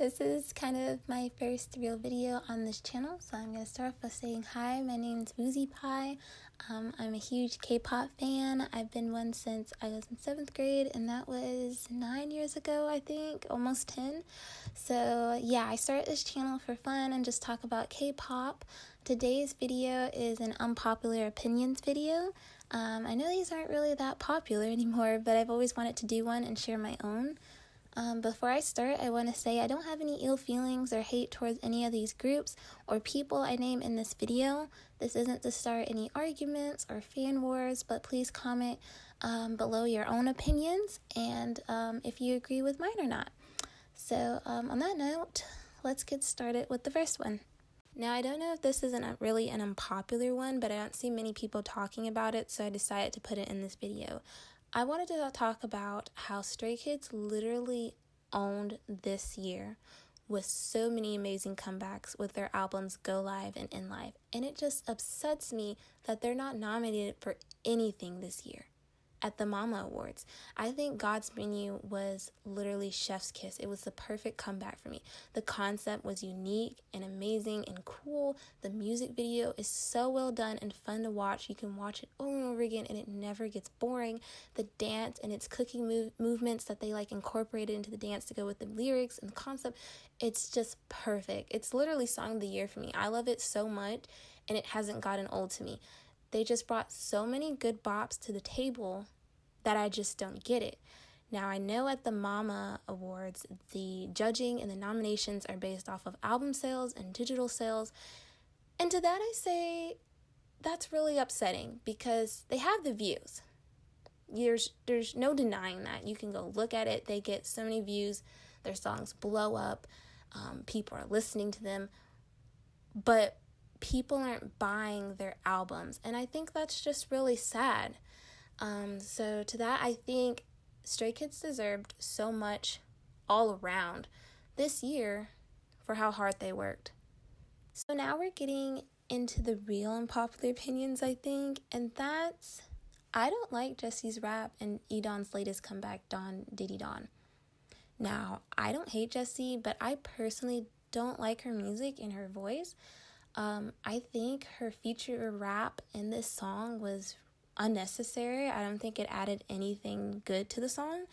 This is kind of my first real video on this channel, so I'm going to start off by saying hi. My name's Woozy Pie. I'm a huge K-pop fan. I've been one since I was in 7th grade, and that was 9 years ago, I think, almost 10. So yeah, I started this channel for fun and just talk about K-pop. Today's video is an unpopular opinions video. I know these aren't really that popular anymore, but I've always wanted to do one and share my own. Before I start, I want to say I don't have any ill feelings or hate towards any of these groups or people I name in this video. This isn't to start any arguments or fan wars, but please comment below your own opinions and if you agree with mine or not. So on that note, let's get started with the first one. Now, I don't know if this isn't really an unpopular one, but I don't see many people talking about it, so I decided to put it in this video. I wanted to talk about how Stray Kids literally owned this year with so many amazing comebacks with their albums Go Live and In Live. And it just upsets me that they're not nominated for anything this year at the Mama Awards. I think God's Menu was literally chef's kiss. It was the perfect comeback for me. The concept was unique and amazing and cool. The music video is so well done and fun to watch. You can watch it over and over again and it never gets boring. The dance and its cooking movements that they incorporated into the dance to go with the lyrics and the concept, it's just perfect. It's literally song of the year for me. I love it so much and it hasn't gotten old to me. They just brought so many good bops to the table that I just don't get it. Now, I know at the Mama Awards, the judging and the nominations are based off of album sales and digital sales. And to that I say, that's really upsetting because they have the views. There's no denying that. You can go look at it. They get so many views. Their songs blow up. People are listening to them. But people aren't buying their albums, and I think that's just really sad. So to that, I think Stray Kids deserved so much all around this year for how hard they worked. So now we're getting into the real unpopular opinions, I think, and that's I don't like Jessie's rap and Edon's latest comeback, Don Diddy Don. Now, I don't hate Jessie, but I personally don't like her music and her voice. I think her feature rap in this song was unnecessary. I don't think it added anything good to the song.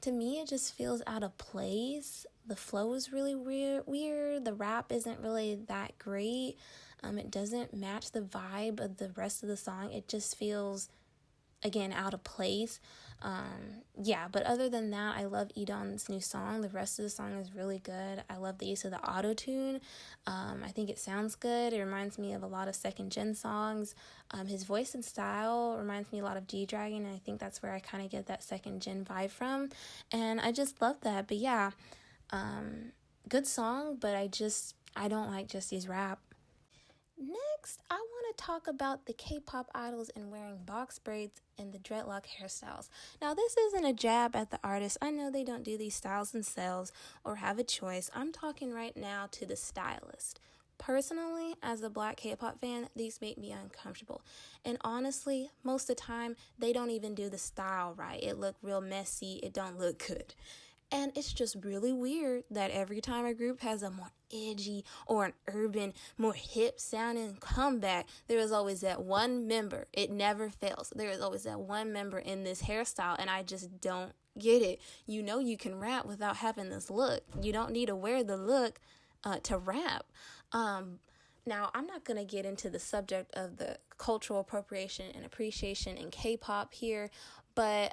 To me, it just feels out of place. The flow is really weird. The rap isn't really that great. It doesn't match the vibe of the rest of the song. It just feels, again, out of place. But other than that, I love Edon's new song. The rest of the song is really good. I love the use of the auto-tune. I think it sounds good. It reminds me of a lot of second gen songs. His voice and style reminds me a lot of G-Dragon, and I think that's where I kind of get that second gen vibe from. And I just love that. But yeah, good song, but I don't like Jesse's rap. Next, I want to talk about the K-pop idols and wearing box braids and the dreadlock hairstyles. Now, this isn't a jab at the artists. I know they don't do these styles themselves or have a choice. I'm talking right now to the stylist. Personally, as a black K-pop fan, these make me uncomfortable. And honestly, most of the time, they don't even do the style right. It look real messy. It don't look good. And it's just really weird that every time a group has a more edgy or an urban, more hip sounding comeback, there is always that one member. It never fails. There is always that one member in this hairstyle, and I just don't get it. You know you can rap without having this look. You don't need to wear the look to rap. Now, I'm not going to get into the subject of the cultural appropriation and appreciation in K-pop here, but,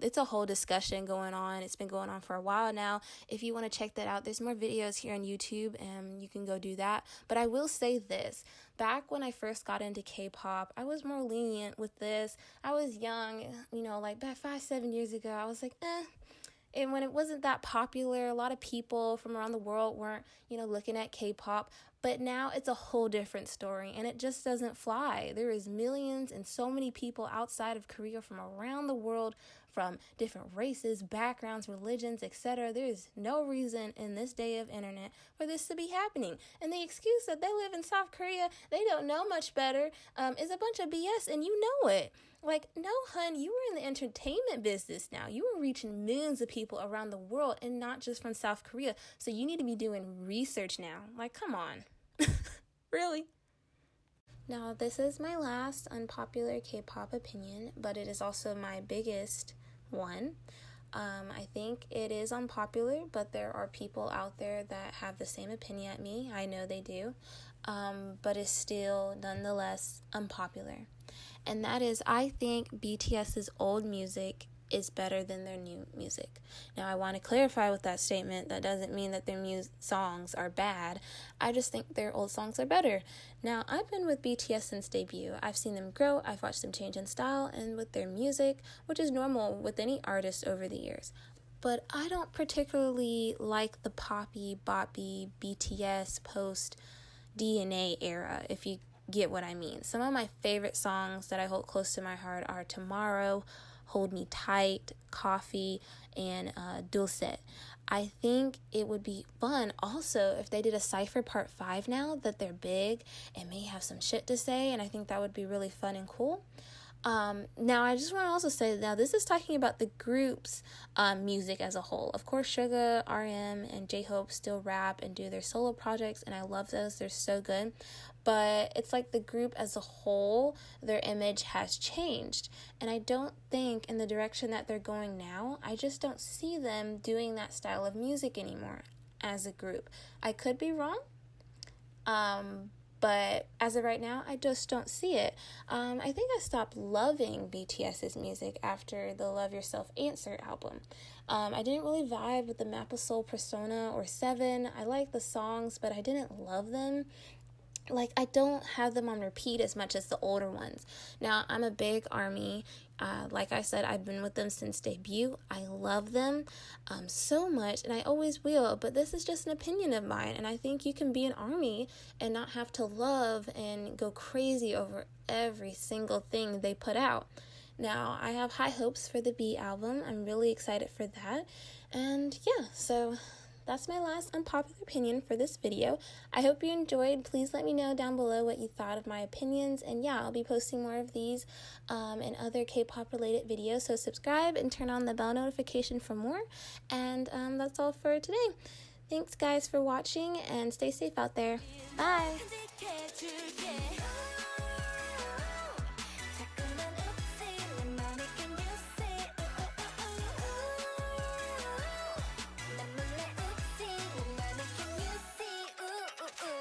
it's a whole discussion going on. It's been going on for a while now. If you want to check that out, there's more videos here on YouTube, and you can go do that. But I will say this. Back when I first got into K-pop, I was more lenient with this. I was young, back 5-7 years ago, I was like, And when it wasn't that popular, a lot of people from around the world weren't, looking at K-pop. But now it's a whole different story, and it just doesn't fly. There is millions and so many people outside of Korea from around the world from different races, backgrounds, religions, etc. There is no reason in this day of internet for this to be happening. And the excuse that they live in South Korea, they don't know much better, is a bunch of BS, and you know it. Like, no, hun, you were in the entertainment business now. You were reaching millions of people around the world and not just from South Korea. So you need to be doing research now. Like, come on. Really? Now, this is my last unpopular K-pop opinion, but it is also my biggest one. I think it is unpopular, but there are people out there that have the same opinion as me. I know they do, but it's still nonetheless unpopular. And that is, I think BTS's old music is better than their new music. Now, I want to clarify with that statement. That doesn't mean that their songs are bad. I just think their old songs are better. Now, I've been with BTS since debut. I've seen them grow. I've watched them change in style and with their music, which is normal with any artist over the years. But I don't particularly like the poppy, boppy, BTS post DNA era, if you get what I mean. Some of my favorite songs that I hold close to my heart are Tomorrow, Hold Me Tight, Coffee, and Dulce. I think it would be fun also if they did a Cypher Part 5 now that they're big and may have some shit to say, and I think that would be really fun and cool. Now, I just want to also say, now this is talking about the group's music as a whole. Of course, Suga, RM, and J-Hope still rap and do their solo projects, and I love those. They're so good. But it's like the group as a whole, their image has changed. And I don't think in the direction that they're going now, I just don't see them doing that style of music anymore as a group. I could be wrong. But as of right now, I just don't see it. I think I stopped loving BTS's music after the Love Yourself Answer album. I didn't really vibe with the Map of Soul Persona or 7. I like the songs, but I didn't love them. Like, I don't have them on repeat as much as the older ones. Now, I'm a big ARMY. Like I said, I've been with them since debut. I love them so much, and I always will. But this is just an opinion of mine, and I think you can be an ARMY and not have to love and go crazy over every single thing they put out. Now, I have high hopes for the B album. I'm really excited for that. And yeah, so that's my last unpopular opinion for this video. I hope you enjoyed. Please let me know down below what you thought of my opinions. And yeah, I'll be posting more of these and other K-pop related videos. So subscribe and turn on the bell notification for more. And that's all for today. Thanks guys for watching, and stay safe out there. Bye!